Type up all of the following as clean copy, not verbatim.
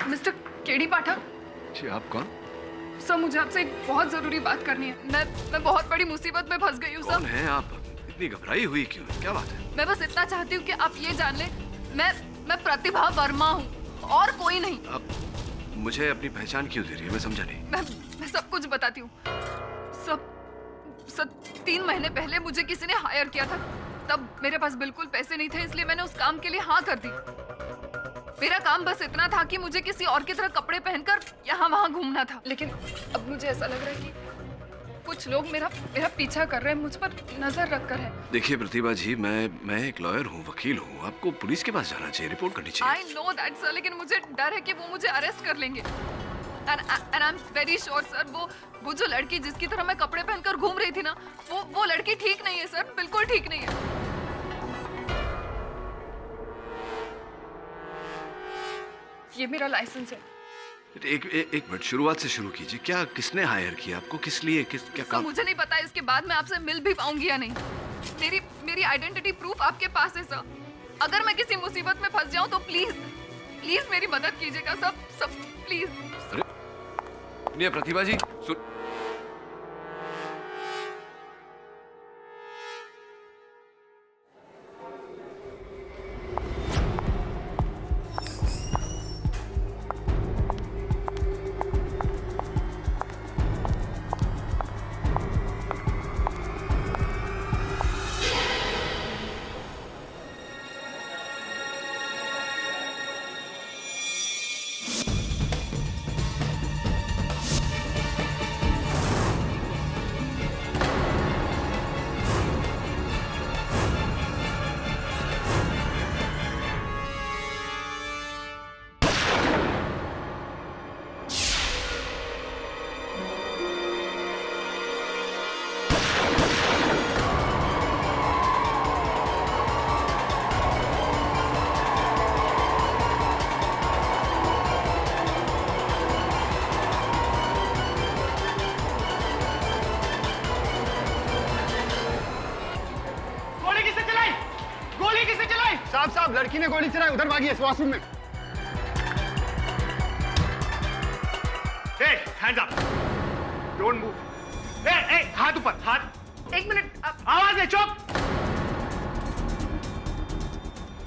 Mister KD पाठक। जी आप कौन? Sir मुझे आपसे एक बहुत जरूरी बात करनी है। मैं बहुत बड़ी मुसीबत में फंस गई हूँ सर। कौन है आप? इतनी घबराई हुई क्यों? क्या बात है? मैं बस इतना चाहती हूँ कि आप ये जान लें, मैं प्रतिभा वर्मा हूँ और कोई नहीं। आप मुझे अपनी पहचान क्यों दे रही है? मैं समझा नहीं। मैं सब कुछ बताती हूँ। सब 3 महीने पहले मुझे किसी ने हायर किया था। तब मेरे पास बिल्कुल पैसे नहीं थे, इसलिए मैंने उस काम के लिए हाँ कर दी। मेरा काम बस इतना था कि मुझे किसी और की तरह कपड़े पहनकर यहाँ वहाँ घूमना था। लेकिन अब मुझे ऐसा लग रहा है कि कुछ लोग मेरा पीछा कर रहे हैं, मुझ पर नजर रखकर है। देखिए प्रतिभा जी, मैं एक लॉयर हूँ, वकील हूँ। आपको पुलिस के पास जाना चाहिए, रिपोर्ट करनी चाहिए। I know that सर, लेकिन मुझे डर है कि वो मुझे अरेस्ट कर लेंगे। And I'm very sure sir, वो जो लड़की जिसकी तरह मैं कपड़े पहनकर घूम रही थी ना, वो लड़की ठीक नहीं है सर, बिल्कुल ठीक नहीं है। ये मेरा लाइसेंस है। एक मिनट, शुरुआत से शुरू कीजिए। क्या किसने हायर किया आपको? किस लिए? क्या काम? मुझे नहीं पता इसके बाद मैं आपसे मिल भी पाऊंगी या नहीं। मेरी आइडेंटिटी प्रूफ आपके पास है सर। अगर मैं किसी मुसीबत में फंस जाऊं तो प्लीज मेरी मदद कीजिएगा सब प्लीज। नहीं प्रतिभा जी, साहब लड़की ने गोली चलाई, उधर भागी है वॉशरूम में। Hey, hands up! Don't move. Hey, हाथ ऊपर, हाथ। एक मिनट, आवाज नहीं, चुप!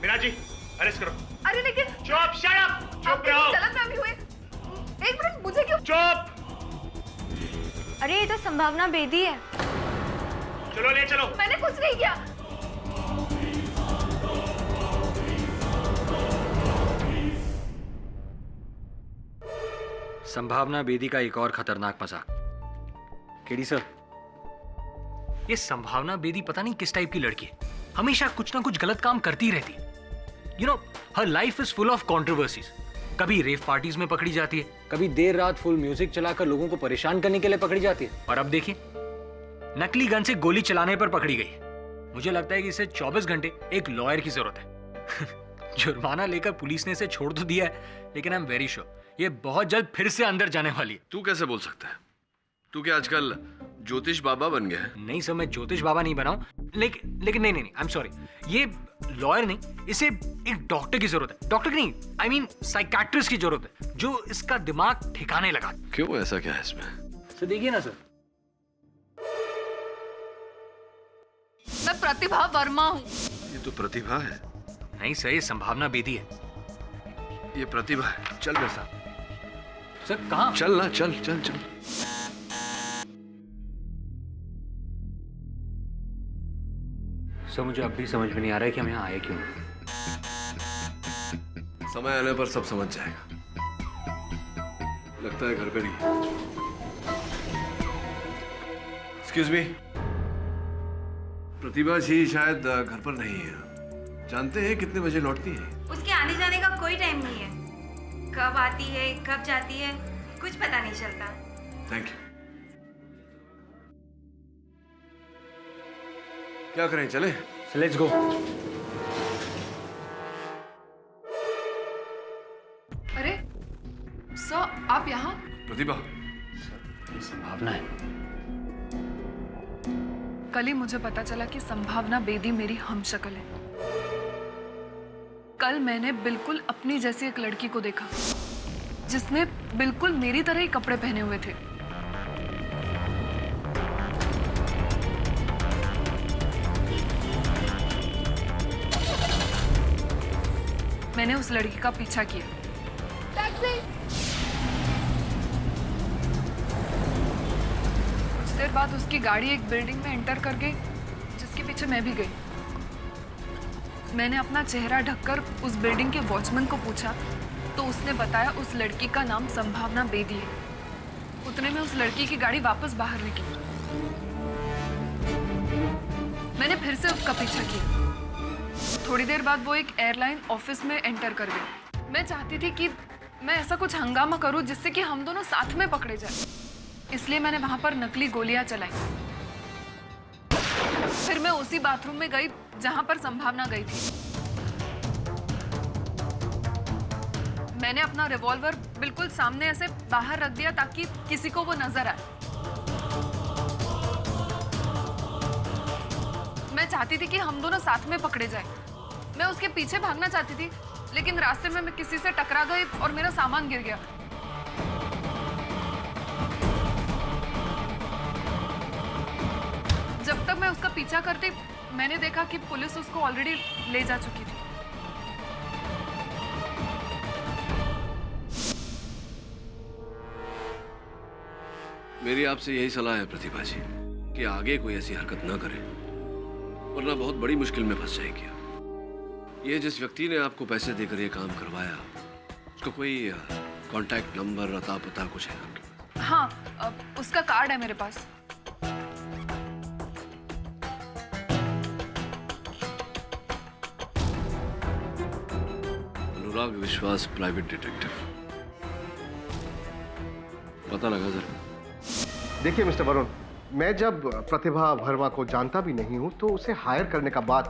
मीना जी, अरेस्ट करो। अरे लेकिन चुप, shut up! चुप रहो। गलतफहमी हुई। एक मिनट, मुझे क्यों? चुप! अरे ये तो संभावना बेदी है। चलो ले चलो। मैंने कुछ नहीं किया। संभावना बेदी का एक और खतरनाक मजाक। केडी सर, ये संभावना बेदी पता नहीं किस टाइप की लड़की है, हमेशा कुछ ना कुछ गलत काम करती रहती है। You know, her life is full of controversies. कभी रेव पार्टीज में पकड़ी जाती है, कभी देर रात फुल म्यूजिक चलाकर लोगों को परेशान करने के लिए पकड़ी जाती है, और अब देखिए नकली गन से गोली चलाने पर पकड़ी गई है। मुझे लगता है कि इसे 24 घंटे एक लॉयर की जरूरत है। जुर्माना लेकर पुलिस ने इसे छोड़ तो दिया है, लेकिन आई एम वेरी श्योर ये बहुत जल्द फिर से अंदर जाने वाली है। तू कैसे बोल सकता है? तू क्या आजकल ज्योतिष बाबा बन गया है? नहीं सर, मैं ज्योतिष बाबा नहीं बनाऊं, लेकिन नहीं, आई एम सॉरी, ये लॉयर नहीं, इसे एक डॉक्टर की जरूरत है। डॉक्टर नहीं, आई मीन साइकियाट्रिस्ट की जरूरत है, जो इसका दिमाग ठिकाने लगा। क्यों, ऐसा क्या है इसमें? सर देखिए ना सर, मैं प्रतिभा वर्मा हूँ। ये तो प्रतिभा है। नहीं सर, ये संभावना बेदी है। ये प्रतिभा है। चल मेरे साथ। सर कहाँ? चल ना, चल चल चल। सर मुझे अब भी समझ में नहीं आ रहा है कि हम यहाँ आए क्यों। समय आने पर सब समझ जाएगा। लगता है घर पे नहीं। एक्सक्यूज मी, प्रतिभा जी शायद घर पर नहीं है। जानते हैं कितने बजे लौटती है? उसके आने जाने का कोई टाइम नहीं है। कब आती है कब जाती है कुछ पता नहीं चलता। Thank you. क्या करें, चले? Let's go. अरे सर, आप यहाँ? प्रतिभा, ये संभावना है। कल ही मुझे पता चला कि संभावना बेदी मेरी हमशक्ल है। कल मैंने बिल्कुल अपनी जैसी एक लड़की को देखा। जिसने बिल्कुल मेरी तरह ही कपड़े पहने हुए थे। मैंने उस लड़की का पीछा किया। कुछ देर बाद उसकी गाड़ी एक बिल्डिंग में एंटर कर गई, जिसके पीछे मैं भी गई। मैंने अपना चेहरा ढककर उस बिल्डिंग के वॉचमैन को पूछा तो उसने बताया उस लड़की का नाम संभावना बेदी है। उतने में उस लड़की की गाड़ी वापस बाहर निकली। मैंने फिर से उसका पीछा किया। थोड़ी देर बाद वो एक एयरलाइन ऑफिस में एंटर कर गई। मैं चाहती थी कि मैं ऐसा कुछ हंगामा करूं जिससे कि हम दोनों साथ में पकड़े जाएं। इसलिए मैंने वहां पर नकली गोलियां चलाई। फिर मैं उसी बाथरूम में गई जहां पर संभावना गई थी। मैंने अपना रिवॉल्वर बिल्कुल सामने ऐसे बाहर रख दिया ताकि किसी को वो नजर आए। मैं चाहती थी कि हम दोनों साथ में पकड़े जाएं। मैं उसके पीछे भागना चाहती थी, लेकिन रास्ते में मैं किसी से टकरा गई और मेरा सामान गिर गया। जब तक मैं उसका पीछा करती, मैंने देखा कि पुलिस उसको ऑलरेडी ले जा चुकी थी। मेरी आपसे यही सलाह है प्रतिभा जी कि आगे कोई ऐसी हरकत ना करें, वरना बहुत बड़ी मुश्किल में फंस जाएंगे। ये जिस व्यक्ति ने आपको पैसे देकर ये काम करवाया, उसका कोई कांटेक्ट नंबर, अता पता कुछ है आपके पास? हाँ, उसका कार्ड है मेरे पास। अनुराग विश्वास, प्राइवेट डिटेक्टिव। पता लगा जरा। देखिए मिस्टर वरुण, मैं जब प्रतिभा वर्मा को जानता भी नहीं हूं तो उसे हायर करने का बात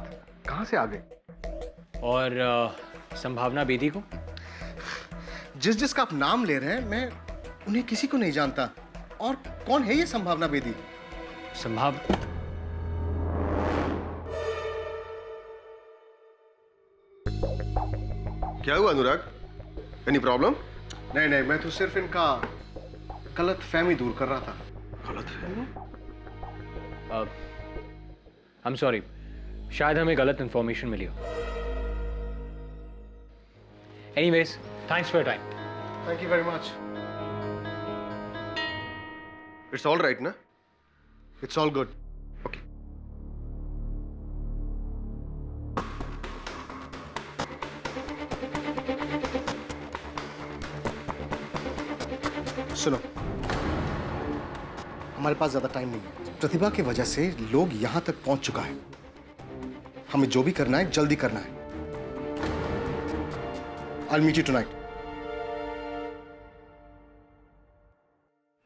कहां से आ गई? और संभावना बेदी को? जिसका आप नाम ले रहे हैं, मैं उन्हें किसी को नहीं जानता। और कौन है ये संभावना बेदी? संभाव क्या हुआ अनुराग? Any problem? नहीं, मैं तो सिर्फ इनका गलत फहमी दूर कर रहा था। गलत है? आई एम सॉरी, शायद हमें गलत इंफॉर्मेशन मिली हो। Anyways, thanks for your time. Thank you very much. It's all right ना? It's all good. ओके। सुनो, हमारे पास ज्यादा टाइम नहीं है। प्रतिभा की वजह से लोग यहां तक पहुंच चुका है। हमें जो भी करना है जल्दी करना है। I'll meet you tonight.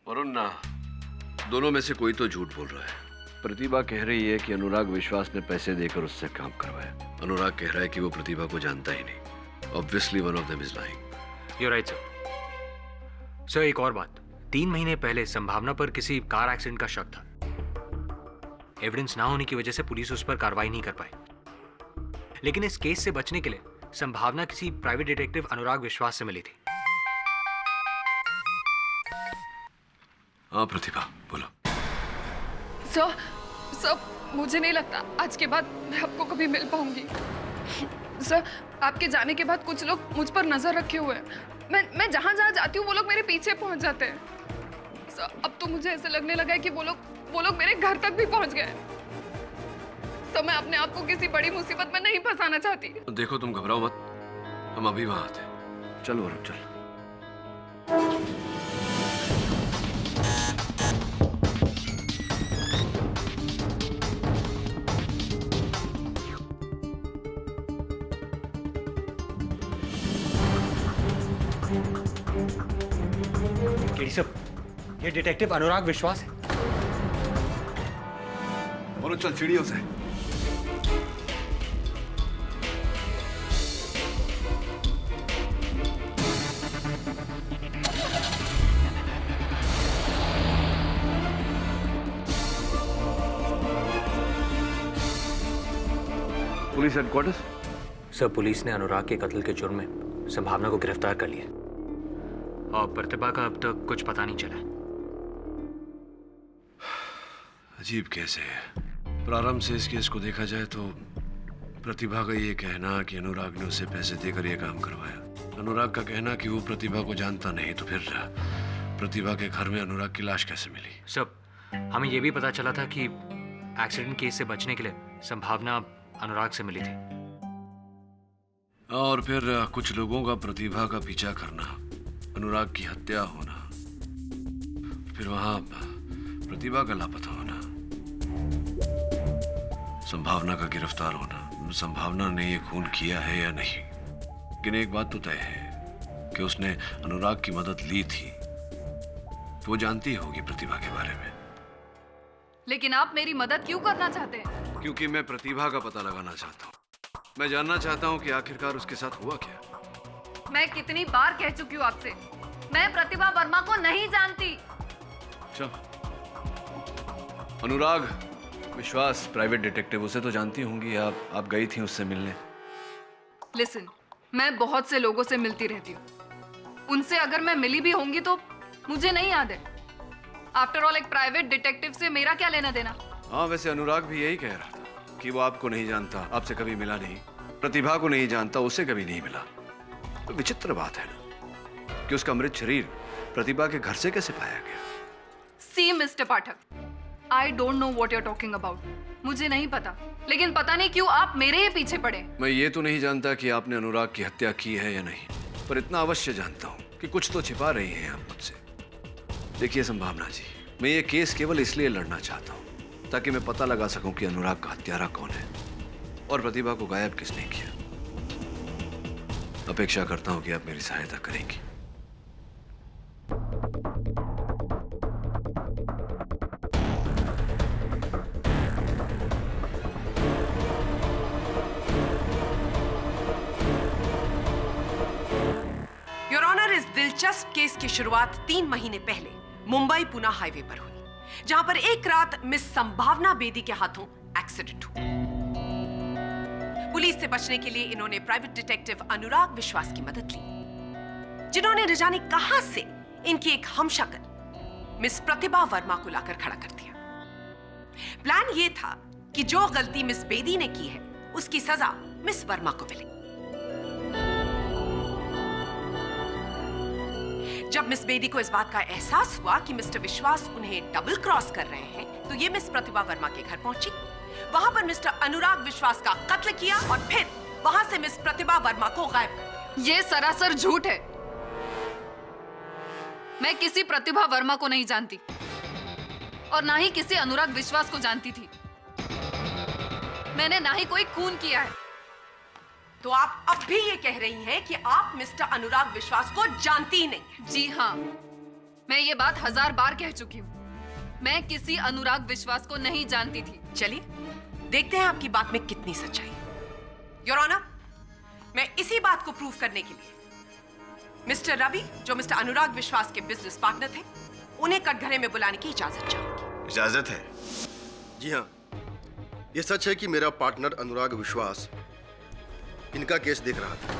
Varun ना, दोनों में से कोई तो झूठ बोल रहा है। प्रतिभा कह रही है कि अनुराग विश्वास ने पैसे देकर उससे काम करवाया। अनुराग कह रहा है कि वो प्रतिभा को जानता ही नहीं। Obviously one of them is lying. You're right, sir. Sir, एक और बात। 3 महीने पहले संभावना पर किसी कार एक्सीडेंट का शक था। एविडेंस ना होने की वजह से पुलिस उस पर कार्रवाई नहीं कर पाई। लेकिन इस केस से बचने के लिए संभावना किसी प्राइवेट डिटेक्टिव अनुराग विश्वास से मिली थी। हाँ प्रतिभा, बोलो। सर, मुझे नहीं लगता आज के बाद मैं आपको कभी मिल पाऊंगी। सर, आपके जाने के बाद कुछ लोग मुझ पर नजर रखे हुए हैं। मैं जहां जाती हूँ वो लोग मेरे पीछे पहुंच जाते हैं। सर, अब तो मुझे ऐसे लगने लगा है कि वो लोग मेरे घर तक भी पहुंच गए। सर, मैं अपने आप को किसी बड़ी मुसीबत में नहीं फंसाना चाहती। देखो, तुम घबराओ मत, हम अभी वहां आते हैं। चलो वरुण, चल। केडी साहब, ये डिटेक्टिव अनुराग विश्वास है। वरुण चल, सीढ़ियों से। Police headquarters? सर, पुलिस ने अनुराग के कत्ल के जुर्म में संभावना को गिरफ्तार कर लिया और प्रतिभा का अब तक कुछ पता नहीं चला। अजीब केस है। प्रारंभ से इस केस को देखा जाए तो प्रतिभा का ये कहना कि अनुराग ने उसे पैसे देकर यह काम करवाया, अनुराग का कहना कि वो प्रतिभा को जानता नहीं, तो फिर प्रतिभा के घर में अनुराग की लाश कैसे मिली? सब हमें यह भी पता चला था कि एक्सीडेंट केस से बचने के लिए संभावना अनुराग से मिली थी। और फिर कुछ लोगों का प्रतिभा का पीछा करना, अनुराग की हत्या होना, फिर वहां प्रतिभा का लापता होना, संभावना का गिरफ्तार होना। संभावना ने ये खून किया है या नहीं, लेकिन एक बात तो तय है कि उसने अनुराग की मदद ली थी, तो वो जानती होगी प्रतिभा के बारे में। लेकिन आप मेरी मदद क्यों करना चाहते हैं? क्योंकि मैं प्रतिभा का पता लगाना चाहता हूँ। मैं जानना चाहता हूँ कि आखिरकार उसके साथ हुआ क्या। मैं कितनी बार कह चुकी हूँ आपसे, मैं प्रतिभा वर्मा को नहीं जानती। अच्छा, अनुराग विश्वास प्राइवेट डिटेक्टिव, उसे तो जानती होंगी आप गई थी उससे मिलने। लिसन, मैं बहुत से लोगों से मिलती रहती हूँ, उनसे अगर मैं मिली भी होंगी तो मुझे नहीं याद है। आफ्टर ऑल एक प्राइवेट डिटेक्टिव से मेरा क्या लेना देना? हाँ, वैसे अनुराग भी यही कह रहा था कि वो आपको नहीं जानता, आपसे कभी मिला नहीं, प्रतिभा को नहीं जानता, उसे कभी नहीं मिला। तो विचित्र बात है ना कि उसका मृत शरीर प्रतिभा के घर से कैसे पाया गया? See mister Pathak, I don't know what you are talking about. मुझे नहीं पता, लेकिन पता नहीं क्यों आप मेरे ही पीछे पड़े। मैं ये तो नहीं जानता कि आपने अनुराग की हत्या की है या नहीं, पर इतना अवश्य जानता हूँ कि कुछ तो छिपा रही हैं आप मुझसे। देखिए संभावना जी, मैं ये केस केवल इसलिए लड़ना चाहता हूँ ताकि मैं पता लगा सकूं कि अनुराग का हत्यारा कौन है और प्रतिभा को गायब किसने किया। अपेक्षा करता हूं कि आप मेरी सहायता करेंगी। योर ऑनर, इस दिलचस्प केस की शुरुआत 3 महीने पहले मुंबई पुणे हाईवे पर हुई, जहां पर एक रात मिस संभावना बेदी के हाथों एक्सीडेंट हुआ। पुलिस से बचने के लिए इन्होंने प्राइवेट डिटेक्टिव अनुराग विश्वास की मदद ली, जिन्होंने न जाने कहां से इनकी एक हमशक्ल मिस प्रतिभा वर्मा को लाकर खड़ा कर दिया। प्लान यह था कि जो गलती मिस बेदी ने की है उसकी सजा मिस वर्मा को मिले। जब मिस बेदी को इस बात का एहसास हुआ कि मिस्टर विश्वास उन्हें डबल क्रॉस कर रहे हैं, तो ये मिस प्रतिभा वर्मा के घर पहुंची, वहां पर मिस्टर अनुराग विश्वास का कत्ल किया और फिर वहां से मिस प्रतिभा वर्मा को गायब कर दिया। ये सरासर झूठ है। मैं किसी प्रतिभा वर्मा को नहीं जानती और ना ही किसी अनुराग विश्वास को जानती थी। मैंने ना ही कोई खून किया है। तो आप अब भी ये कह रही हैं कि आप मिस्टर अनुराग विश्वास को जानती ही नहीं? जी हाँ, मैं ये बात 1000 बार कह चुकी हूँ। मैं किसी अनुराग विश्वास को नहीं जानती थी। चलिए देखते हैं आपकी बात में कितनी सच्चाई है। योर ऑनर, मैं इसी बात को प्रूव करने के लिए मिस्टर रवि, जो मिस्टर अनुराग विश्वास के बिजनेस पार्टनर थे, उन्हें कटघरे में बुलाने की इजाजत चाहूंगी। इजाजत है? जी हाँ, यह सच है कि मेरा पार्टनर अनुराग विश्वास इनका केस देख रहा था,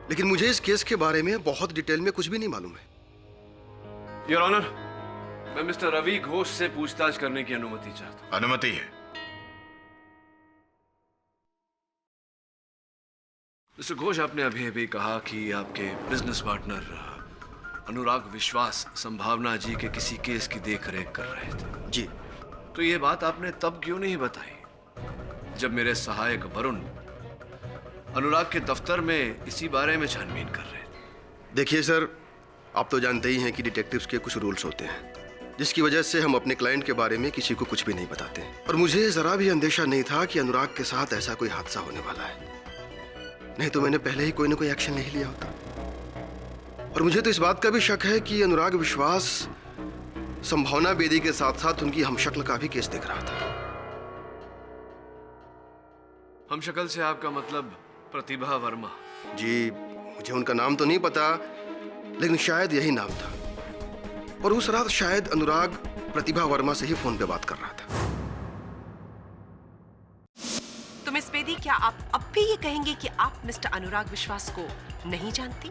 लेकिन मुझे इस केस के बारे में बहुत डिटेल में कुछ भी नहीं मालूम है। योर ऑनर, मैं मिस्टर रवि घोष से पूछताछ करने की अनुमति चाहता हूं। अनुमति है। मिस्टर घोष, आपने अभी अभी कहा कि आपके बिजनेस पार्टनर अनुराग विश्वास संभावना जी के किसी केस की देखरेख कर रहे थे। जी। तो ये बात आपने तब क्यों नहीं बताई जब मेरे सहायक वरुण अनुराग के दफ्तर में इसी बारे में छानबीन कर रहे थे? देखिए सर, आप तो जानते ही हैं कि डिटेक्टिव्स के कुछ रूल्स होते हैं, जिसकी वजह से हम अपने क्लाइंट के बारे में किसी को कुछ भी नहीं बताते। और मुझे जरा भी अंदेशा नहीं था कि अनुराग के साथ ऐसा कोई हादसा होने वाला है, नहीं तो मैंने पहले ही कोई ना कोई एक्शन नहीं लिया होता। और मुझे तो इस बात का भी शक है कि अनुराग विश्वास संभावना बेदी के साथ साथ उनकी हमशक्ल का भी केस देख रहा था। हमशक्ल से आपका मतलब प्रतिभा वर्मा? जी, मुझे उनका नाम तो नहीं पता, लेकिन शायद यही नाम था। और उस रात शायद अनुराग प्रतिभा वर्मा से ही फोन पे बात कर रहा था। तो मिस बेदी, क्या आप अब भी ये कहेंगे कि आप मिस्टर अनुराग विश्वास को नहीं जानती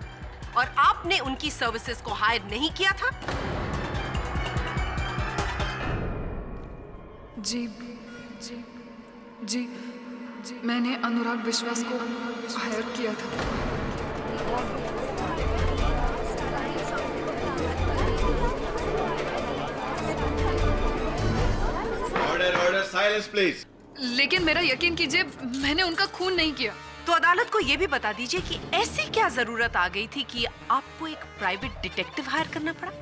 और आपने उनकी सर्विसेज को हायर नहीं किया था? जी जी जी जी मैंने अनुराग विश्वास को हायर किया था। Order silence please. लेकिन मेरा यकीन कीजिए, मैंने उनका खून नहीं किया। तो अदालत को यह भी बता दीजिए कि ऐसी क्या जरूरत आ गई थी कि आपको एक प्राइवेट डिटेक्टिव हायर करना पड़ा?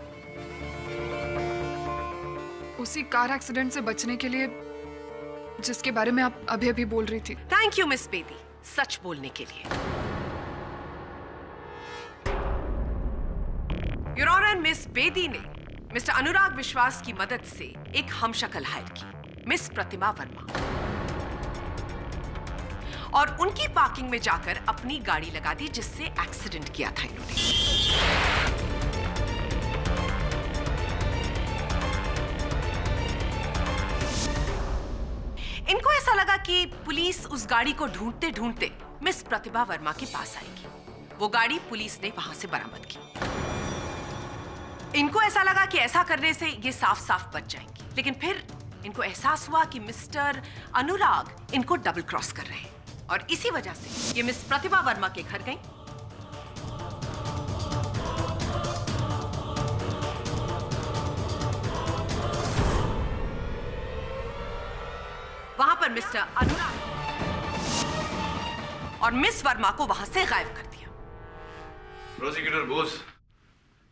उसी कार एक्सीडेंट से बचने के लिए जिसके बारे में आप अभी अभी बोल रही थी। थैंक यू मिस बेदी, सच बोलने के लिए। योर ऑनर, मिस बेदी ने मिस्टर अनुराग विश्वास की मदद से एक हमशक्ल हायर की, मिस प्रतिभा वर्मा, और उनकी पार्किंग में जाकर अपनी गाड़ी लगा दी जिससे एक्सीडेंट किया था इन्होंने। इनको ऐसा लगा कि पुलिस उस गाड़ी को ढूंढते ढूंढते मिस प्रतिभा वर्मा के पास आएगी। वो गाड़ी पुलिस ने वहां से बरामद की। इनको ऐसा लगा कि ऐसा करने से ये साफ साफ बच जाएंगी, लेकिन फिर इनको एहसास हुआ कि मिस्टर अनुराग इनको डबल क्रॉस कर रहे हैं और इसी वजह से ये मिस प्रतिभा वर्मा के घर गई। वहां पर मिस्टर अनुराग और मिस वर्मा को वहां से गायब कर दिया। प्रोसिक्यूटर बोस,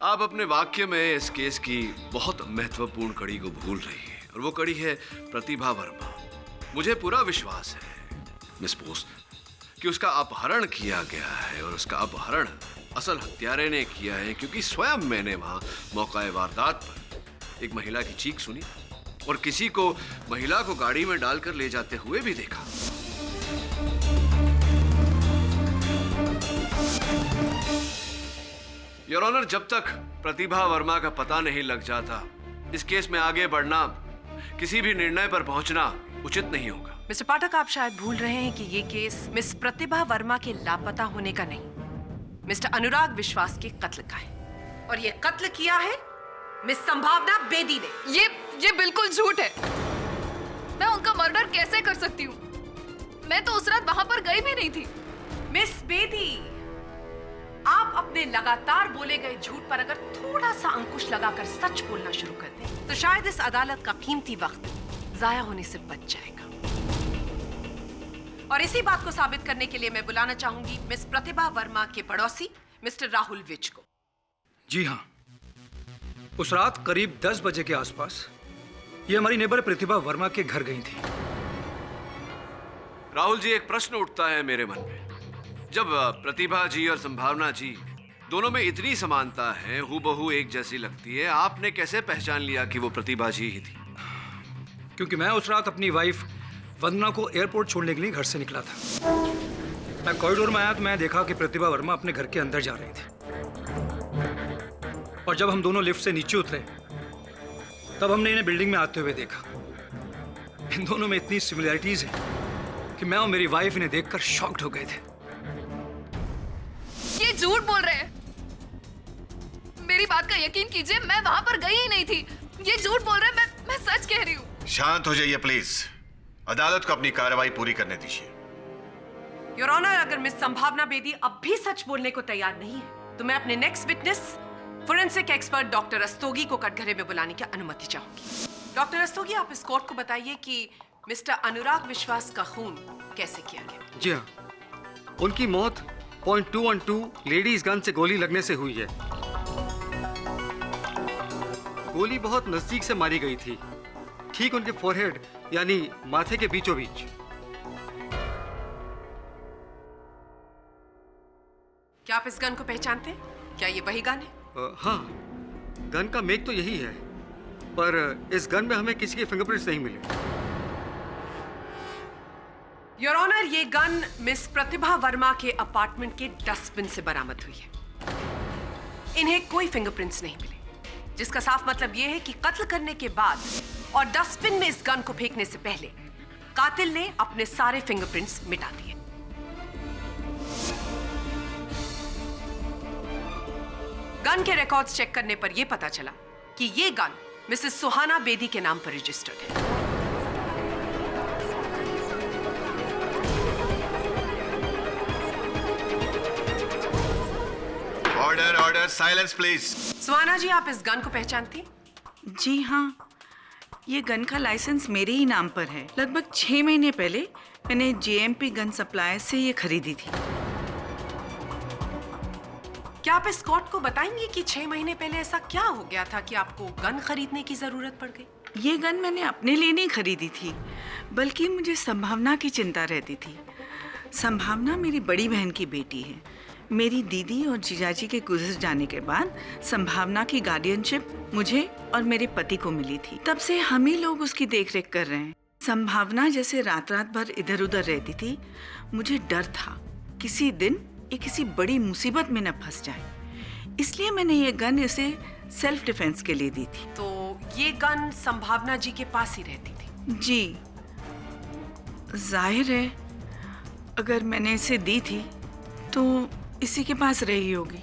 आप अपने वाक्य में इस केस की बहुत महत्वपूर्ण कड़ी को भूल रही हैं, और वो कड़ी है प्रतिभा वर्मा। मुझे पूरा विश्वास है मिस बोस कि उसका अपहरण किया गया है, और उसका अपहरण असल हत्यारे ने किया है, क्योंकि स्वयं मैंने वहां मौका वारदात पर एक महिला की चीख सुनी और किसी को महिला को गाड़ी में डालकर ले जाते हुए भी देखा। योर ऑनर, जब तक प्रतिभा वर्मा का पता नहीं लग जाता, इस केस में आगे बढ़ना, किसी भी निर्णय पर पहुंचना उचित नहीं होगा। मिस्टर पाठक, आप शायद भूल रहे हैं कि ये केस मिस प्रतिभा वर्मा के लापता होने का नहीं, मिस्टर अनुराग विश्वास के कत्ल का है, और ये कत्ल किया है मिस संभावना बेदी ने। ये बिल्कुल झूठ है। मैं उनका मर्डर कैसे कर सकती हूँ? मैं तो उस रात वहां पर गई भी नहीं थी। मिस बेदी, आप अपने लगातार बोले गए झूठ पर अगर थोड़ा सा अंकुश लगाकर सच बोलना शुरू कर दें, तो शायद इस अदालत का कीमती वक्त जाया होने से बच जाएगा। और इसी बात को साबित करने के लिए मैं बुलाना चाहूंगी मिस प्रतिभा वर्मा के पड़ोसी मिस्टर राहुल विज को। जी हाँ, उस रात करीब 10 बजे के आसपास ये हमारी नेबर प्रतिभा वर्मा के घर गई थी। राहुल जी, एक प्रश्न उठता है मेरे मन में। जब प्रतिभा जी और संभावना जी दोनों में इतनी समानता है, हूबहू एक जैसी लगती है, आपने कैसे पहचान लिया कि वो प्रतिभा जी ही थी? क्योंकि मैं उस रात अपनी वाइफ वंदना को एयरपोर्ट छोड़ने के लिए घर से निकला था। मैं कॉरिडोर में आया तो मैं देखा कि प्रतिभा वर्मा अपने घर के अंदर जा रही थी, और जब हम दोनों लिफ्ट से नीचे उतरे तब हमने इन्हें बिल्डिंग में आते हुए देखा। इन दोनों में इतनी सिमिलैरिटीज है कि मैं और मेरी वाइफ इन्हें देखकर शॉक्ड हो गए थे। ये झूठ बोल रहे हैं। मेरी बात का यकीन कीजिए, मैं वहां पर गई ही नहीं थी। ये झूठ बोल रहे हैं, मैं सच कह रही हूँ। शांत हो जाइए प्लीज, अदालत को अपनी कार्रवाई पूरी करने दीजिए। योर ऑनर, अगर मिस संभावना बेदी अब भी सच बोलने को तैयार नहीं है, तो मैं अपने next witness forensic expert doctor Rastogi को कटघरे में बुलाने की अनुमति चाहूंगी। डॉक्टर रस्तोगी, आप इस कोर्ट को बताइए कि मिस्टर अनुराग विश्वास का खून कैसे किया गया? जी हाँ, उनकी मौत .212 लेडीज गन से गोली लगने से हुई है। गोली बहुत नजदीक से मारी गई थी, ठीक उनके फोरहेड यानी माथे के बीचों बीच। क्या आप इस गन को पहचानते हैं? क्या ये वही गन है? हाँ, गन का मेक तो यही है, पर इस गन में हमें किसी के फिंगरप्रिंट्स नहीं मिले। योर ऑनर, ये गन मिस प्रतिभा वर्मा के अपार्टमेंट के डस्टबिन से बरामद हुई है। इन्हें कोई फिंगरप्रिंट्स नहीं मिले, जिसका साफ मतलब यह है कि कत्ल करने के बाद और डस्टबिन में इस गन को फेंकने से पहले कातिल ने अपने सारे फिंगरप्रिंट्स मिटा दिए। गन के रिकॉर्ड्स चेक करने पर यह पता चला कि यह गन मिसेस सुहाना बेदी के नाम पर रजिस्टर्ड है। Order order, silence please. Suhana ji, आप इस गन को पहचानती? जी हाँ, ये गन का लाइसेंस मेरे ही नाम पर है। लगभग 6 महीने पहले मैंने जेएमपी गन सप्लायर से ये खरीदी थी। क्या आप इस कोर्ट को बताएंगे कि 6 महीने पहले ऐसा क्या हो गया था कि आपको गन खरीदने की जरूरत पड़ गई? ये गन मैंने अपने लिए नहीं खरीदी थी, बल्कि मुझे संभावना की चिंता रहती थी। संभावना मेरी बड़ी बहन की बेटी है। मेरी दीदी और जीजाजी के गुजर जाने के बाद संभावना की गार्डियनशिप मुझे और मेरे पति को मिली थी। तब से हम ही लोग उसकी देखरेख कर रहे हैं। संभावना जैसे रात रात भर इधर उधर रहती थी, मुझे डर था किसी दिन ये किसी बड़ी मुसीबत में न फंस जाए। इसलिए मैंने ये गन इसे सेल्फ डिफेंस के लिए दी थी। तो ये गन संभावना जी के पास ही रहती थी? जी, जाहिर है अगर मैंने इसे दी थी तो इसी के पास रही होगी।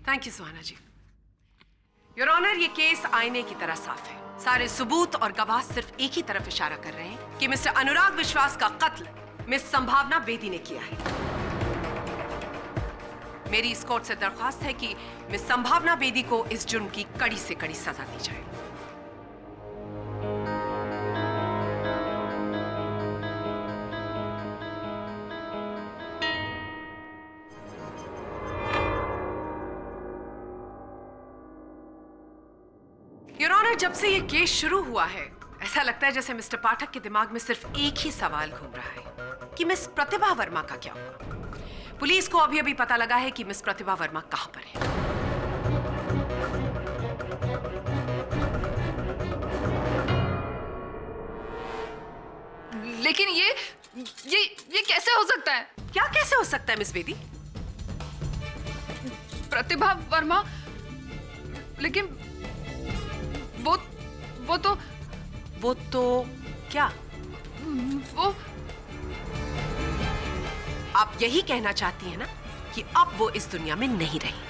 Thank you Suhana ji. Your honour, ये केस आईने की तरह साफ है। सारे सबूत और गवाह सिर्फ एक ही तरफ इशारा कर रहे हैं कि मिस्टर अनुराग विश्वास का कत्ल मिस संभावना बेदी ने किया है। मेरी इस कोर्ट से दरख्वास्त है कि मिस संभावना बेदी को इस जुर्म की कड़ी से कड़ी सजा दी जाए। योर ऑनर, जब से ये केस शुरू हुआ है, ऐसा लगता है जैसे मिस्टर पाठक के दिमाग में सिर्फ एक ही सवाल घूम रहा है कि मिस प्रतिभा वर्मा का क्या हुआ। पुलिस को अभी अभी पता लगा है कि मिस प्रतिभा वर्मा कहां पर है। लेकिन ये कैसे हो सकता है? क्या कैसे हो सकता है मिस बेदी? प्रतिभा वर्मा? लेकिन वो तो क्या? वो आप यही कहना चाहती हैं ना कि अब वो इस दुनिया में नहीं रही?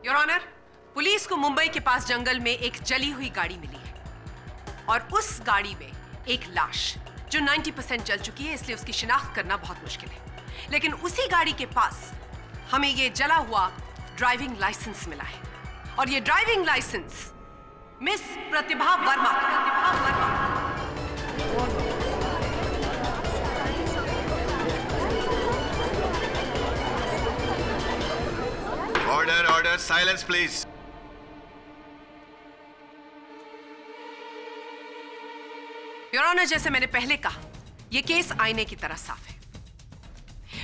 योर ऑनर, पुलिस को मुंबई के पास जंगल में एक जली हुई गाड़ी मिली है और उस गाड़ी में एक लाश जो 90% जल चुकी है, इसलिए उसकी शिनाख्त करना बहुत मुश्किल है। लेकिन उसी गाड़ी के पास हमें ये जला हुआ ड्राइविंग लाइसेंस मिला है और ये driving licence miss Pratibha Verma order order, silence please. Your honour, जैसे मैंने पहले कहा, यह केस आईने की तरह साफ है।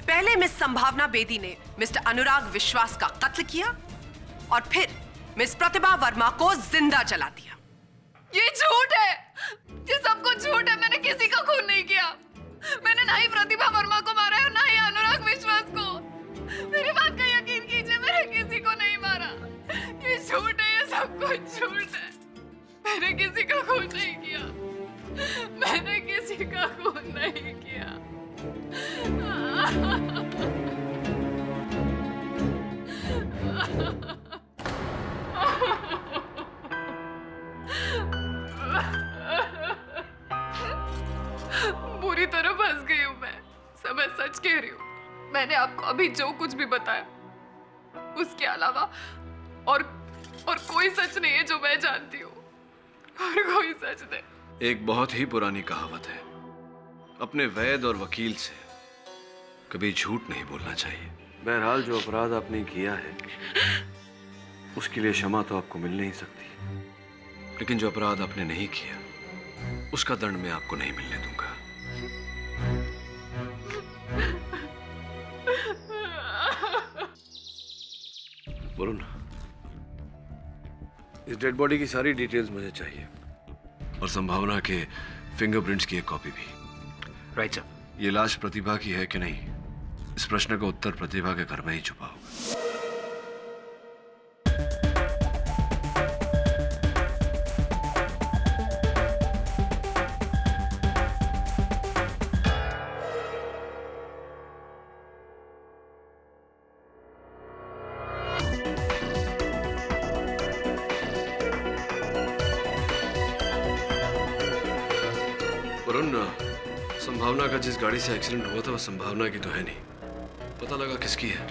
पहले मिस संभावना बेदी ने मिस्टर अनुराग विश्वास का कत्ल किया और फिर मिस प्रतिभा वर्मा को जिंदा जला दिया। ये झूठ है, ये सब कुछ झूठ है। मैंने किसी का खून नहीं किया। मैंने ना ही प्रतिभा वर्मा को मारा है और ना ही अनुराग विश्वास को। मेरी बात का यकीन कीजिए, मैंने किसी को नहीं मारा। ये झूठ है, ये सब कुछ झूठ है। मैंने किसी का खून नहीं किया। मैंने किसी का खून नहीं किया। बुरी तरह फंस गई हूँ मैं। सब मैं सच कह रही हूँ। मैंने आपको अभी जो कुछ भी बताया, उसके अलावा और कोई सच नहीं है जो मैं जानती हूँ। और कोई सच नहीं। एक बहुत ही पुरानी कहावत है, अपने वैद और वकील से कभी झूठ नहीं बोलना चाहिए। बहरहाल जो अपराध आपने किया है उसके लिए क्षमा तो आपको मिल नहीं सकती, लेकिन जो अपराध आपने नहीं किया उसका दंड मैं आपको नहीं मिलने दूंगा। वरुण, इस डेड बॉडी की सारी डिटेल्स मुझे चाहिए और संभावना के फिंगरप्रिंट्स की एक कॉपी भी। Right sir. ये लाश प्रतिभा की है कि नहीं, इस प्रश्न का उत्तर प्रतिभा के घर में ही छुपा होगा। वरुण, संभावना का जिस गाड़ी से एक्सीडेंट हुआ था वो संभावना की तो है नहीं। पता लगा किसकी है,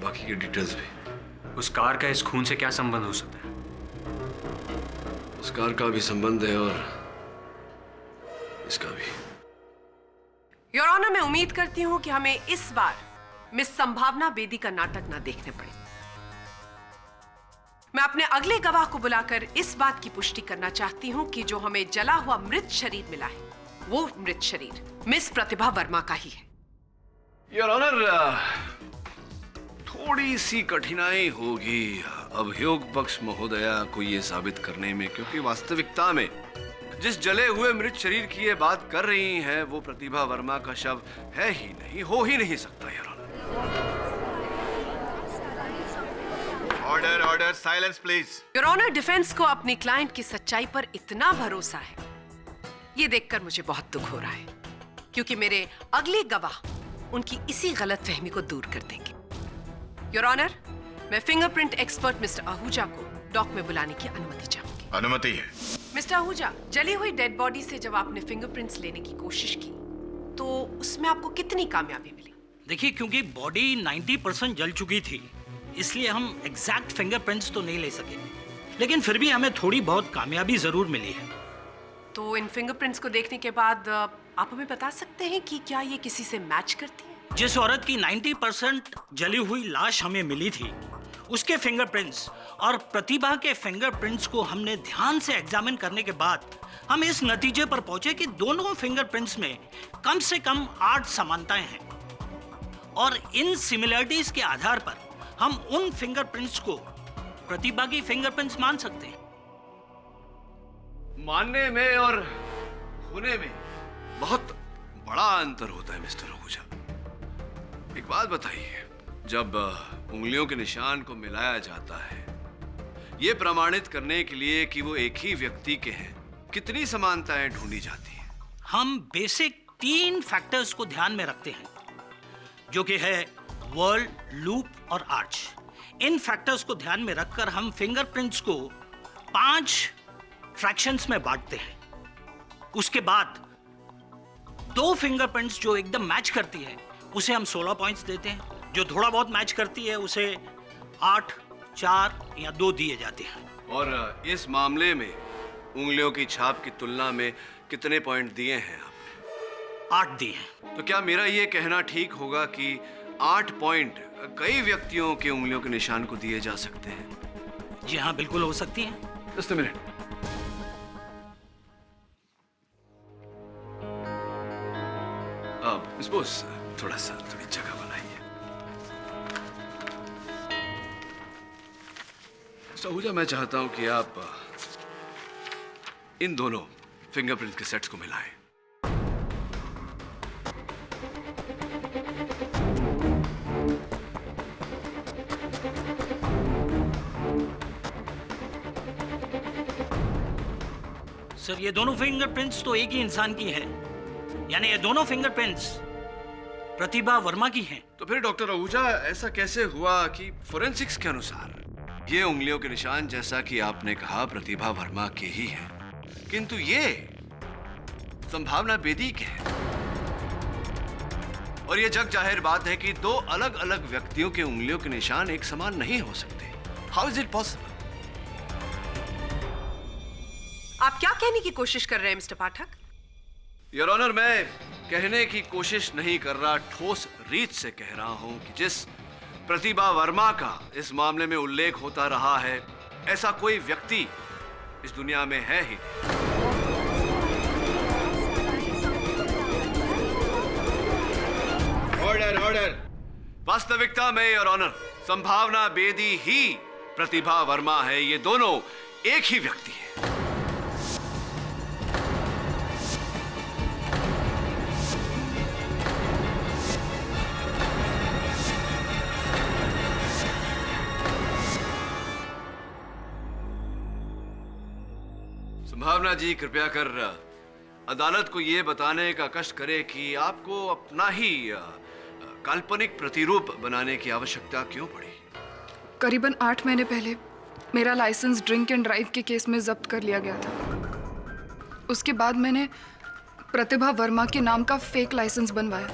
बाकी की डिटेल्स भी। उस कार का इस खून से क्या संबंध हो सकता है? उस कार का भी संबंध है और इसका भी। योर ऑनर, मैं उम्मीद करती हूं कि हमें इस बार मिस संभावना बेदी का नाटक ना देखने पड़े। मैं अपने अगले गवाह को बुलाकर इस बात की पुष्टि करना चाहती हूं कि जो हमें जला हुआ मृत शरीर मिला है वो मृत शरीर मिस प्रतिभा वर्मा का ही है। योर ऑनर, थोड़ी सी कठिनाई होगी अभियोग पक्ष महोदया को ये साबित करने में, क्योंकि वास्तविकता में जिस जले हुए मृत शरीर की ये बात कर रही हैं वो प्रतिभा वर्मा का शव है ही नहीं, हो ही नहीं सकता। Your honour, order order, silence please. Your honour, defence को अपनी क्लाइंट की सच्चाई पर इतना भरोसा है, ये देखकर मुझे बहुत दुख हो रहा है, क्योंकि मेरे अगले गवाह उनकी इसी गलतफहमी को दूर कर देंगे। योर ऑनर, मैं फिंगरप्रिंट एक्सपर्ट मिस्टर आहूजा को डॉक में बुलाने की अनुमति चाहूंगी। अनुमति है। मिस्टर आहूजा, जली हुई डेड बॉडी से जब आपने फिंगरप्रिंट्स लेने की कोशिश की तो उसमें आपको कितनी कामयाबी मिली? देखिए, क्योंकि बॉडी 90% जल चुकी थी, इसलिए हम एग्जैक्ट फिंगरप्रिंट्स तो नहीं ले सके, लेकिन फिर भी हमें थोड़ी बहुत कामयाबी जरूर मिली है। तो इन फिंगरप्रिंट्स को देखने के बाद आप हमें बता सकते हैं कि क्या ये किसी से मैच करती है? जिस औरत की 90% जली हुई लाश हमें मिली थी, उसके फिंगरप्रिंट्स और प्रतिभा के फिंगरप्रिंट्स को हमने ध्यान से एग्जामिन करने के बाद हम इस नतीजे पर पहुंचे कि दोनों फिंगरप्रिंट्स में कम से कम 8 समानताएं हैं, और इन सिमिलरिटीज के आधार पर हम उन फिंगरप्रिंट्स को प्रतिभा की फिंगरप्रिंट्स मान सकते हैं। मानने में और होने में बहुत बड़ा अंतर होता है मिस्टर आहूजा। एक बात बताइए, जब उंगलियों के निशान को मिलाया जाता है ये प्रमाणित करने के लिए कि वो एक ही व्यक्ति के हैं, कितनी समानताएं ढूंढी जाती हैं? हम बेसिक 3 फैक्टर्स को ध्यान में रखते हैं, जो कि है वर्ल्ड, लूप और आर्च। इन फैक्टर्स को ध्यान में रखकर हम फिंगरप्रिंट्स को 5 फ्रैक्शंस में बांटते हैं। उसके बाद 2 फिंगरप्रिंट्स जो एकदम मैच करती है उसे हम 16 पॉइंट्स देते हैं, जो थोड़ा बहुत मैच करती है उसे 8, 4 या 2 दिए जाते हैं। और इस मामले में उंगलियों की छाप की तुलना में कितने पॉइंट दिए हैं आपने? 8 दिए हैं। तो क्या मेरा ये कहना ठीक होगा कि 8 पॉइंट कई व्यक्तियों के उंगलियों के निशान को दिए जा सकते हैं? जी हाँ, बिल्कुल हो सकती हैं। Just a minute. अब मिस बोस, थोड़ी जगह बनाइए। मिस्टर आहूजा, मैं चाहता हूं कि आप इन दोनों फिंगरप्रिंट के सेट्स को मिलाएं। सर, ये दोनों फिंगरप्रिंट्स तो एक ही इंसान की हैं, यानी ये दोनों फिंगरप्रिंट्स प्रतिभा वर्मा की हैं। तो फिर डॉक्टर आहूजा, ऐसा कैसे हुआ कि फोरेंसिक्स के अनुसार ये उंगलियों के निशान, जैसा कि आपने कहा, प्रतिभा वर्मा के ही हैं, किंतु ये संभावना बेदी के हैं? और ये जग जाहिर बात है कि 2 अलग अलग व्यक्तियों के उंगलियों के निशान एक समान नहीं हो सकते। How is it possible? आप क्या कहने की कोशिश कर रहे हैं मिस्टर पाठक? योर ऑनर, मैं कहने की कोशिश नहीं कर रहा, ठोस रीत से कह रहा हूं कि जिस प्रतिभा वर्मा का इस मामले में उल्लेख होता रहा है, ऐसा कोई व्यक्ति इस दुनिया में है ही नहीं। Order order. वास्तविकता में योर ऑनर, संभावना बेदी ही प्रतिभा वर्मा है। ये दोनों एक ही व्यक्ति है। संभावना जी, कृपया कर अदालत को यह बताने का कष्ट करे कि आपको अपना ही काल्पनिक प्रतिरूप बनाने की आवश्यकता क्यों पड़ी? करीबन 8 महीने पहले मेरा लाइसेंस ड्रिंक एंड ड्राइव के केस में जब्त कर लिया गया था। उसके बाद मैंने प्रतिभा वर्मा के नाम का फेक लाइसेंस बनवाया।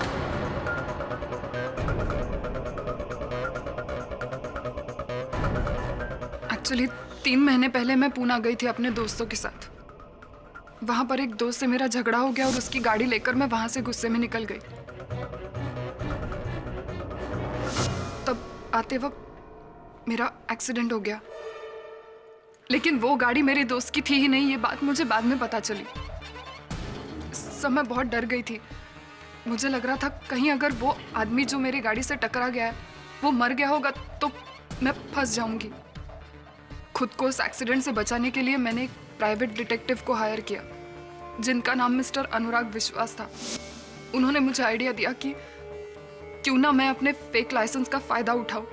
एक्चुअली 3 महीने पहले मैं पूना गई थी अपने दोस्तों के साथ। वहां पर एक दोस्त से मेरा झगड़ा हो गया और उसकी गाड़ी लेकर मैं वहां से गुस्से में निकल गई। तब आते वक्त मेरा एक्सीडेंट हो गया, लेकिन वो गाड़ी मेरे दोस्त की थी ही नहीं। ये बात मुझे बाद में पता चली। सब मैं बहुत डर गई थी। मुझे लग रहा था कहीं अगर वो आदमी जो मेरी गाड़ी से टकरा गया है वो मर गया होगा तो मैं फंस जाऊंगी। खुद को उस एक्सीडेंट से बचाने के लिए मैंने एक प्राइवेट डिटेक्टिव को हायर किया जिनका नाम मिस्टर अनुराग विश्वास था। उन्होंने मुझे आइडिया दिया कि क्यों ना मैं अपने फेक लाइसेंस का फायदा उठाऊं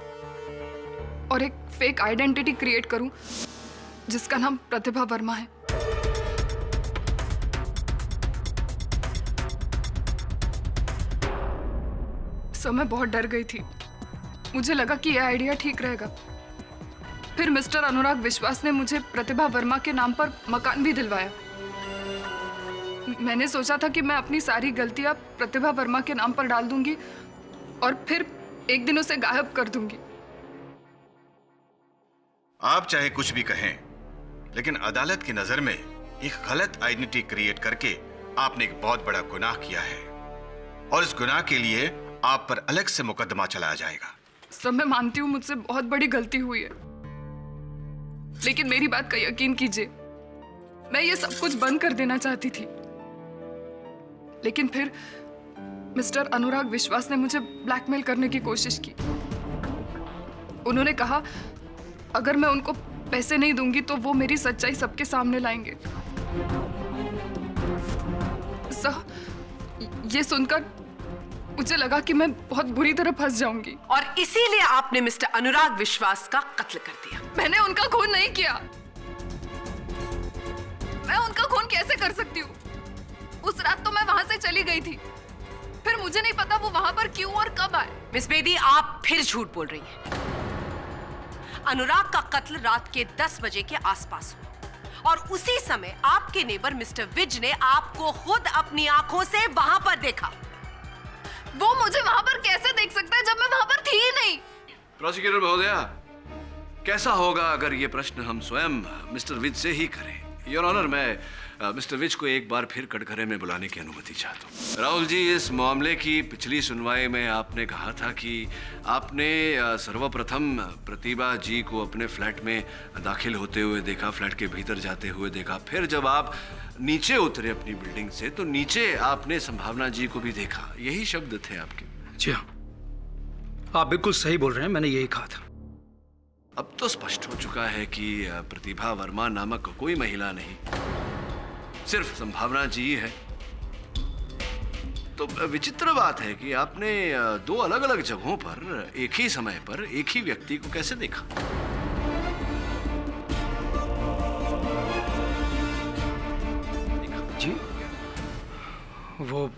और एक फेक आइडेंटिटी क्रिएट करूं जिसका नाम प्रतिभा वर्मा है। मैं बहुत डर गई थी। मुझे लगा कि यह आइडिया ठीक रहेगा। फिर मिस्टर अनुराग विश्वास ने मुझे प्रतिभा वर्मा के नाम पर मकान भी दिलवाया। मैंने सोचा था कि मैं अपनी सारी गलतियां प्रतिभा वर्मा के नाम पर डाल दूंगी और फिर एक दिन उसे गायब कर दूंगी। आप चाहे कुछ भी कहें, लेकिन अदालत की नजर में एक गलत आइडेंटिटी क्रिएट करके आपने एक बहुत बड़ा गुनाह किया है और इस गुनाह के लिए आप पर अलग से मुकदमा चलाया जाएगा। सब मैं मानती हूँ मुझसे बहुत बड़ी गलती हुई है, लेकिन मेरी बात का यकीन कीजिए, मैं ये सब कुछ बंद कर देना चाहती थी। लेकिन फिर मिस्टर अनुराग विश्वास ने मुझे ब्लैकमेल करने की कोशिश की। उन्होंने कहा अगर मैं उनको पैसे नहीं दूंगी तो वो मेरी सच्चाई सबके सामने लाएंगे। ये सुनकर मुझे लगा कि मैं बहुत बुरी तरह फंस जाऊंगी। और इसीलिए आपने मिस्टर अनुराग विश्वास का कत्ल कर दिया। मैंने उनका खून नहीं किया। मैं उनका खून कैसे कर सकती हूँ? उस रात तो मैं वहां से चली गई थी। फिर मुझे नहीं पता वो वहां पर क्यों और कब आए। मिस बेदी, आप फिर झूठ बोल रही हैं। अनुराग का कत्ल रात के 10 बजे के आसपास हुआ और उसी समय आपके नेबर मिस्टर विज ने आपको खुद अपनी आंखों से वहां पर देखा। वो मुझे वहां पर कैसे देख सकता है जब मैं वहां पर थी ही नहीं? प्रोसिक्यूटर महोदया, कैसा होगा अगर ये प्रश्न हम स्वयं मिस्टर विज से ही करें? योर ऑनर, मैं मिस्टर विज को एक बार फिर कटघरे में बुलाने की अनुमति चाहता हूँ। राहुल जी, इस मामले की पिछली सुनवाई में आपने कहा था कि आपने सर्वप्रथम प्रतिभा जी को अपने फ्लैट में दाखिल होते हुए देखा, फ्लैट के भीतर जाते हुए देखा। फिर जब आप नीचे उतरे अपनी बिल्डिंग से तो नीचे आपने संभावना जी को भी देखा। यही शब्द थे आपके। जी हाँ, आप बिल्कुल सही बोल रहे हैं, मैंने यही कहा था। अब तो स्पष्ट हो चुका है कि प्रतिभा वर्मा नामक कोई महिला नहीं, सिर्फ संभावना जी है। तो विचित्र बात है कि आपने 2 अलग-अलग जगहों पर एक ही समय पर एक ही व्यक्ति को कैसे देखा? जी, वो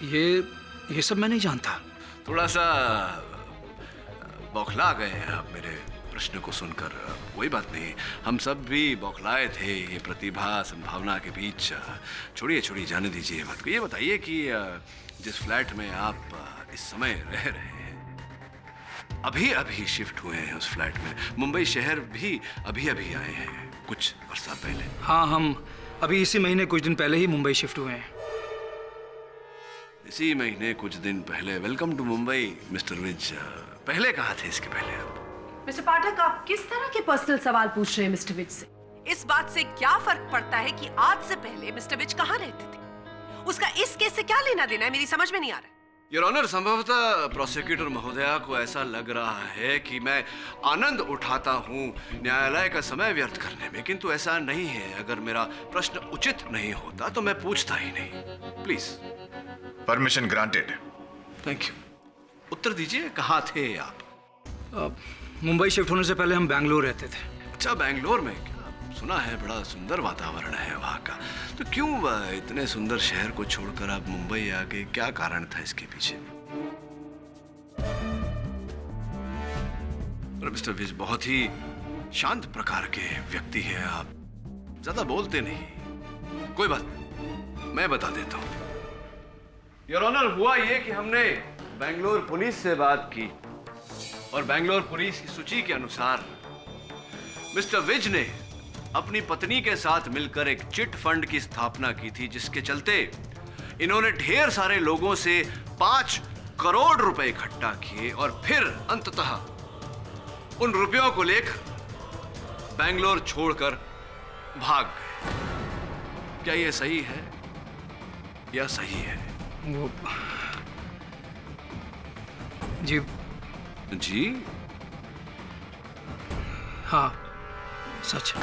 ये सब मैं नहीं जानता। थोड़ा सा बौखला गए हैं आप मेरे प्रश्न को सुनकर। कोई बात नहीं, हम सब भी बौखलाए थे ये प्रतिभा संभावना के बीच। छोड़िए, जाने दीजिए बात को। ये बताइए कि जिस फ्लैट में आप इस समय रह रहे हैं, अभी शिफ्ट हुए हैं उस फ्लैट में, मुंबई शहर भी अभी आए हैं कुछ बरसात पहले। हाँ, हम अभी इसी महीने कुछ दिन पहले ही मुंबई शिफ्ट हुए हैं। इसी महीने कुछ दिन पहले। Welcome to Mumbai mister Vij. पहले कहाँ थे इसके पहले आप? मिस्टर पाठक, आप किस तरह के पर्सनल सवाल पूछ रहे हैं मिस्टर विज से? इस बात से क्या फर्क पड़ता है कि आज से पहले मिस्टर विज कहाँ रहते थे? उसका इस केस से क्या लेना देना है, मेरी समझ में नहीं आ रहा है। योर ऑनर, संभवतः प्रोसिक्यूटर महोदया को ऐसा लग रहा है कि मैं आनंद उठाता हूँ न्यायालय का समय व्यर्थ करने में, किंतु ऐसा नहीं है। अगर मेरा प्रश्न उचित नहीं होता तो मैं पूछता ही नहीं। Please. Permission granted. Thank you. उत्तर दीजिए, कहाँ थे आप? मुंबई शिफ्ट होने से पहले हम बैंगलोर रहते थे। अच्छा, बैंगलोर में? सुना है बड़ा सुंदर वातावरण है वहाँ का। तो क्यों इतने सुंदर शहर को छोड़कर आप मुंबई आ गए? क्या कारण था इसके पीछे? मिस्टर विज बहुत ही शांत प्रकार के व्यक्ति हैं आप, ज्यादा बोलते नहीं, कोई बात नहीं, मैं बता देता हूं। योर ऑनर, हुआ ये कि हमने बेंगलोर पुलिस से बात की और बेंगलोर पुलिस की सूची के अनुसार मिस्टर विज ने अपनी पत्नी के साथ मिलकर एक चिट फंड की स्थापना की थी, जिसके चलते इन्होंने ढेर सारे लोगों से 5 करोड़ रुपए इकट्ठा किए और फिर अंततः उन रुपयों को लेकर बेंगलोर छोड़कर भाग गए। क्या यह सही है या सही है? वो जी जी हाँ, सच।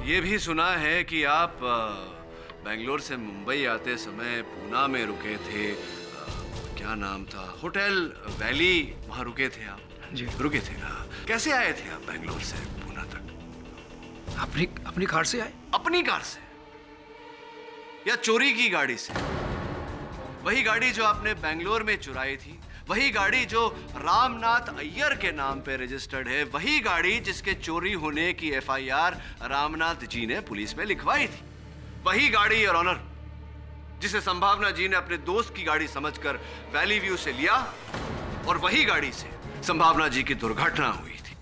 ये भी सुना है कि आप बेंगलोर से मुंबई आते समय पूना में रुके थे। क्या नाम था? होटल वैली, वहां रुके थे आप? जी रुके थे ना। कैसे आए थे आप बेंगलोर से पूना तक? अपनी कार से आए। अपनी कार से या चोरी की गाड़ी से? वही गाड़ी जो आपने बेंगलोर में चुराई थी, वही गाड़ी जो रामनाथ अय्यर के नाम पे रजिस्टर्ड है, वही गाड़ी जिसके चोरी होने की FIR रामनाथ जी ने पुलिस में लिखवाई थी, वही गाड़ी योर ऑनर जिसे संभावना जी ने अपने दोस्त की गाड़ी समझकर वैली व्यू से लिया और वही गाड़ी से संभावना जी की दुर्घटना हुई थी।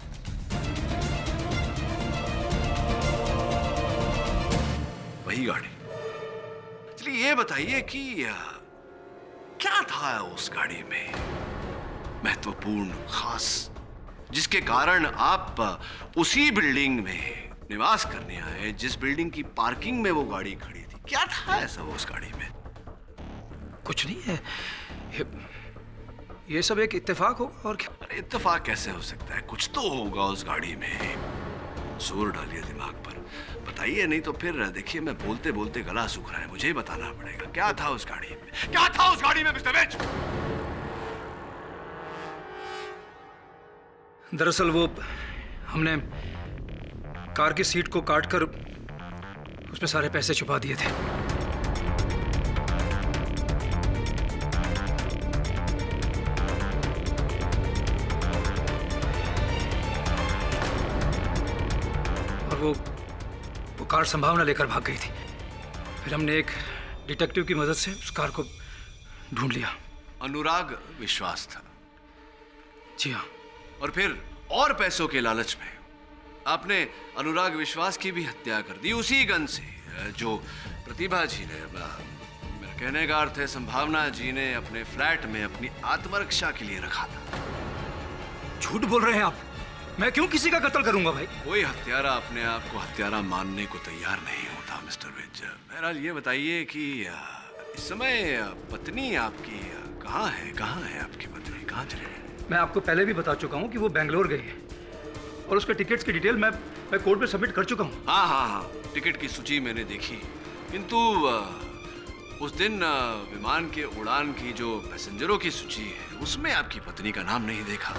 वही गाड़ी। चलिए ये बताइए कि क्या था उस गाड़ी में महत्वपूर्ण, खास, जिसके कारण आप उसी बिल्डिंग में निवास करने आए जिस बिल्डिंग की पार्किंग में वो गाड़ी खड़ी थी? क्या था ऐसा वो उस गाड़ी में? कुछ नहीं है, ये सब एक इत्तेफाक होगा और क्या। अरे इत्तेफाक कैसे हो सकता है? कुछ तो होगा उस गाड़ी में। जोर डालिए दिमाग पर, बताइए, नहीं तो फिर देखिए मैं बोलते बोलते गला सूख रहा है, मुझे ही बताना पड़ेगा। क्या था उस गाड़ी में? क्या था उस गाड़ी में मिस्टर विज? दरअसल वो हमने कार की सीट को काटकर उसमें सारे पैसे छुपा दिए थे। और वो कार संभावना लेकर भाग गई थी। फिर हमने एक डिटेक्टिव की मदद से उस कार को ढूंढ लिया। अनुराग विश्वास था? जी हाँ। और फिर और पैसों के लालच में आपने अनुराग विश्वास की भी हत्या कर दी उसी गन से जो प्रतिभा जी ने, मेरा कहने का अर्थ है संभावना जी ने अपने फ्लैट में अपनी आत्मरक्षा के लिए रखा था। झूठ बोल रहे हैं आप। मैं क्यों किसी का कत्ल करूंगा भाई? कोई हत्यारा अपने आप को हत्यारा मानने को तैयार नहीं होता मिस्टर विज। बहरहाल ये बताइए कि इस समय पत्नी आपकी कहाँ है आपकी पत्नी? कहाँ चली गई? मैं आपको पहले भी बता चुका हूँ कि वो बेंगलोर गई है और उसके टिकट्स की डिटेल मैं कोर्ट में सबमिट कर चुका हूँ। हाँ, टिकट की सूची मैंने देखी, किंतु उस दिन विमान के उड़ान की जो पैसेंजरों की सूची है उसमें आपकी पत्नी का नाम नहीं देखा।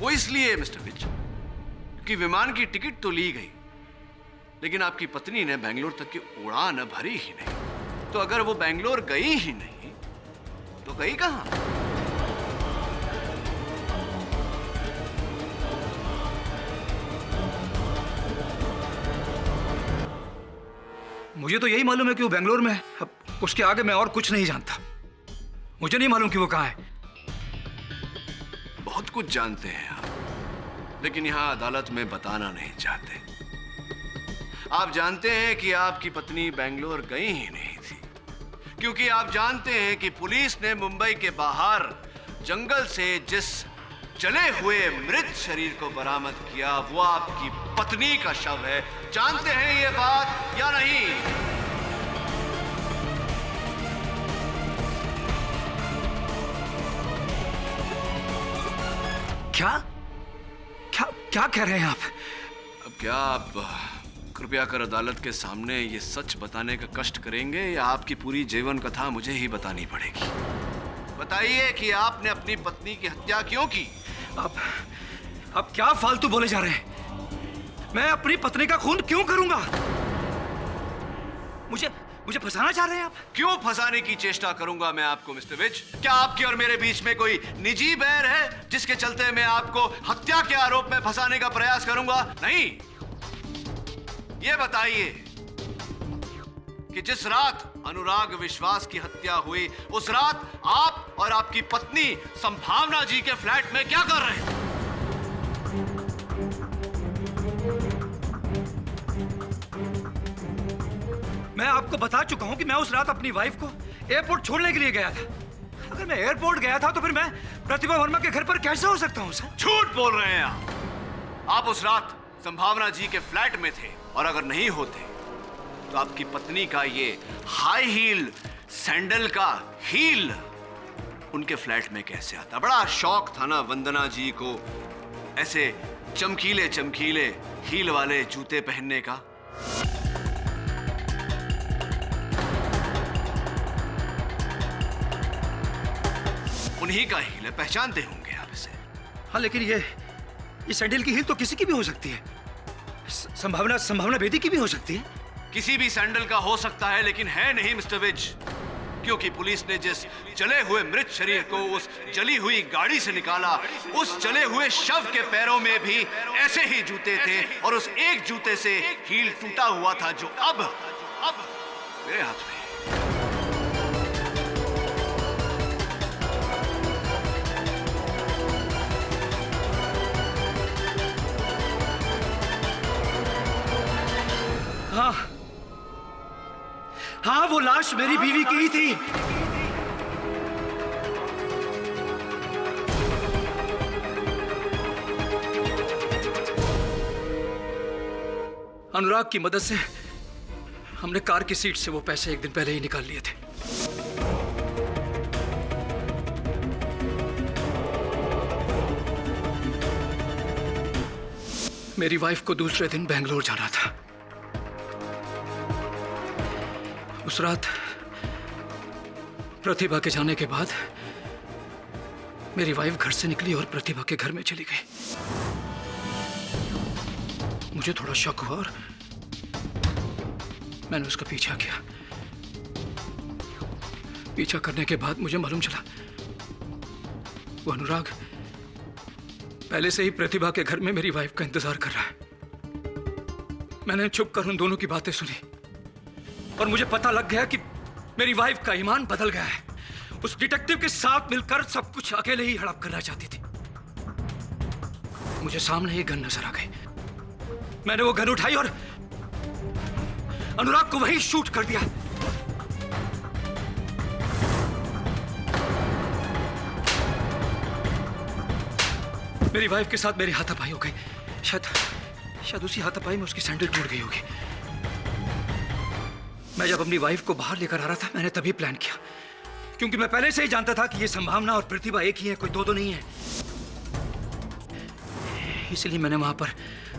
वो इसलिए मिस्टर विज कि विमान की टिकट तो ली गई, लेकिन आपकी पत्नी ने बेंगलोर तक की उड़ान भरी ही नहीं। तो अगर वो बेंगलोर गई ही नहीं तो गई कहां? मुझे तो यही मालूम है कि वो बेंगलोर में है। अब उसके आगे मैं और कुछ नहीं जानता। मुझे नहीं मालूम कि वो कहाँ है। बहुत कुछ जानते हैं आप, लेकिन यहां अदालत में बताना नहीं चाहते। आप जानते हैं कि आपकी पत्नी बेंगलोर गई ही नहीं थी, क्योंकि आप जानते हैं कि पुलिस ने मुंबई के बाहर जंगल से जिस जले हुए मृत शरीर को बरामद किया वो आपकी पत्नी का शव है। जानते हैं ये बात या नहीं? क्या कह रहे हैं आप? अब क्या आप कृपया कर अदालत के सामने ये सच बताने का कष्ट करेंगे या आपकी पूरी जीवन कथा मुझे ही बतानी पड़ेगी? बताइए कि आपने अपनी पत्नी की हत्या क्यों की? आप क्या फालतू बोले जा रहे हैं? मैं अपनी पत्नी का खून क्यों करूंगा? मुझे फंसाना चाह रहे हैं आप? क्यों फंसाने की चेष्टा करूंगा मैं आपको मिस्टर विज? क्या आपके और मेरे बीच में कोई निजी बैर है जिसके चलते मैं आपको हत्या के आरोप में फंसाने का प्रयास करूंगा? नहीं। ये बताइए कि जिस रात अनुराग विश्वास की हत्या हुई, उस रात आप और आपकी पत्नी संभावना जी के फ्लैट में क्या कर रहे थे? मैं आपको बता चुका हूं कि मैं उस रात अपनी वाइफ को एयरपोर्ट छोड़ने के लिए गया था। अगर मैं एयरपोर्ट गया था तो फिर मैं प्रतिभा वर्मा के घर पर कैसे हो सकता हूं सर? झूठ बोल रहे हैं आप उस रात संभावना जी के फ्लैट में थे, और अगर नहीं होते तो आपकी पत्नी का ये हाई हील सैंडल का हील उनके फ्लैट में कैसे आता? बड़ा शौक था ना वंदना जी को ऐसे चमकीले चमकीले हील वाले जूते पहनने का। उन्हीं का हील है, पहचानते होंगे आप इसे। हाँ, लेकिन ये सैंडल की हील तो किसी की भी हो सकती है। संभावना बेदी की भी हो सकती है। किसी भी सैंडल का हो सकता है, लेकिन है नहीं मिस्टर विज, क्योंकि पुलिस ने जिस जले हुए मृत शरीर को उस जली हुई गाड़ी से निकाला, उस जले हुए शव के पैरों में भी ऐसे ही जूते थे, और उस एक जूते से हील टूटा हुआ था जो अब मेरे हाथ में। हाँ, वो लाश मेरी बीवी की ही थी। अनुराग की मदद से हमने कार की सीट से वो पैसे एक दिन पहले ही निकाल लिए थे। मेरी वाइफ को दूसरे दिन बेंगलोर जाना था। उस रात प्रतिभा के जाने के बाद मेरी वाइफ घर से निकली और प्रतिभा के घर में चली गई। मुझे थोड़ा शक हुआ और मैंने उसका पीछा किया। पीछा करने के बाद मुझे मालूम चला वो अनुराग पहले से ही प्रतिभा के घर में मेरी वाइफ का इंतजार कर रहा है। मैंने छुप कर उन दोनों की बातें सुनी और मुझे पता लग गया कि मेरी वाइफ का ईमान बदल गया है। उस डिटेक्टिव के साथ मिलकर सब कुछ अकेले ही हड़प करना चाहती थी। मुझे सामने ही गन नजर आ गई। मैंने वो गन उठाई और अनुराग को वहीं शूट कर दिया। मेरी वाइफ के साथ मेरी हाथापाई हो गई। शायद उसी हाथापाई में उसकी सैंडल टूट गई होगी। मैं जब अपनी वाइफ को बाहर लेकर आ रहा था, मैंने तभी प्लान किया, क्योंकि मैं पहले से ही जानता था कि ये संभावना और प्रतिभा एक ही है, कोई दो नहीं है। इसलिए मैंने वहां पर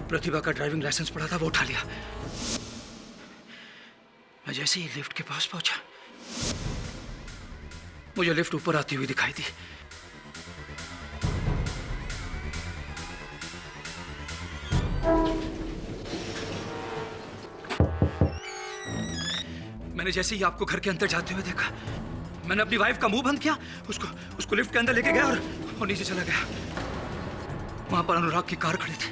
प्रतिभा का ड्राइविंग लाइसेंस पड़ा था, वो उठा लिया। मैं जैसे ही लिफ्ट के पास पहुंचा, मुझे लिफ्ट ऊपर आती हुई दिखाई दी। मैंने जैसे ही आपको घर के अंदर जाते हुए देखा, मैंने अपनी वाइफ का मुंह बंद किया, उसको लिफ्ट के अंदर लेके गया और नीचे चला गया। वहां पर अनुराग की कार खड़ी थी।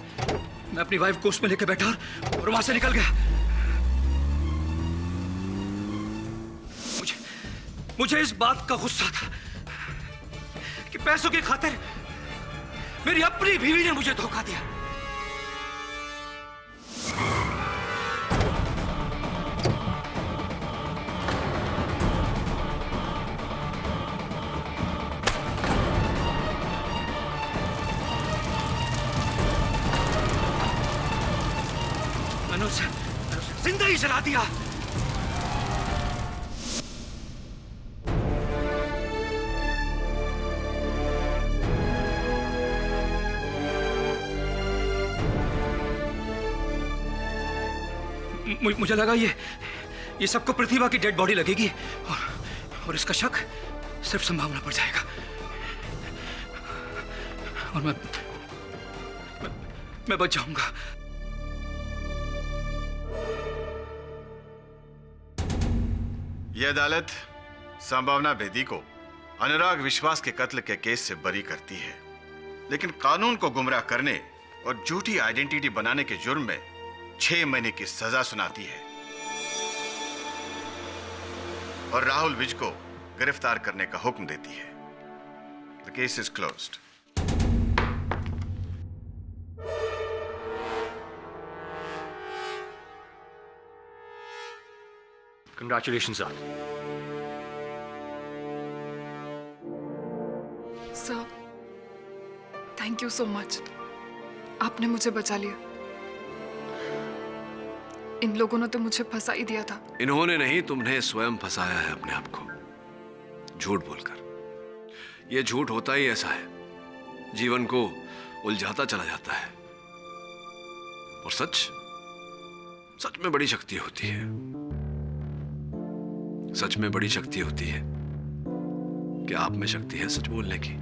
मैं अपनी वाइफ को उसमें लेके बैठा और वहां से निकल गया। मुझे इस बात का गुस्सा था कि पैसों की खातिर मेरी अपनी बीवी ने मुझे धोखा दिया। मैंने उसे जिंदा ही जला दिया। मुझे लगा ये सबको प्रतिभा की डेड बॉडी लगेगी और इसका शक सिर्फ संभावना पर जाएगा और मैं बच जाऊंगा। यह अदालत संभावना बेदी को अनुराग विश्वास के कत्ल के केस से बरी करती है, लेकिन कानून को गुमराह करने और झूठी आइडेंटिटी बनाने के जुर्म में 6 महीने की सजा सुनाती है और राहुल विज को गिरफ्तार करने का हुक्म देती है। The case is closed. Congratulation sir. Sir, thank you so much. आपने मुझे बचा लिया। इन लोगों ने तो मुझे फंसा ही दिया था। इन्होंने नहीं, तुमने स्वयं फंसाया है अपने आप को झूठ बोलकर। यह झूठ होता ही ऐसा है, जीवन को उलझाता चला जाता है। और सच में बड़ी शक्ति होती है। सच में बड़ी शक्ति होती है कि आप में शक्ति है सच बोलने की।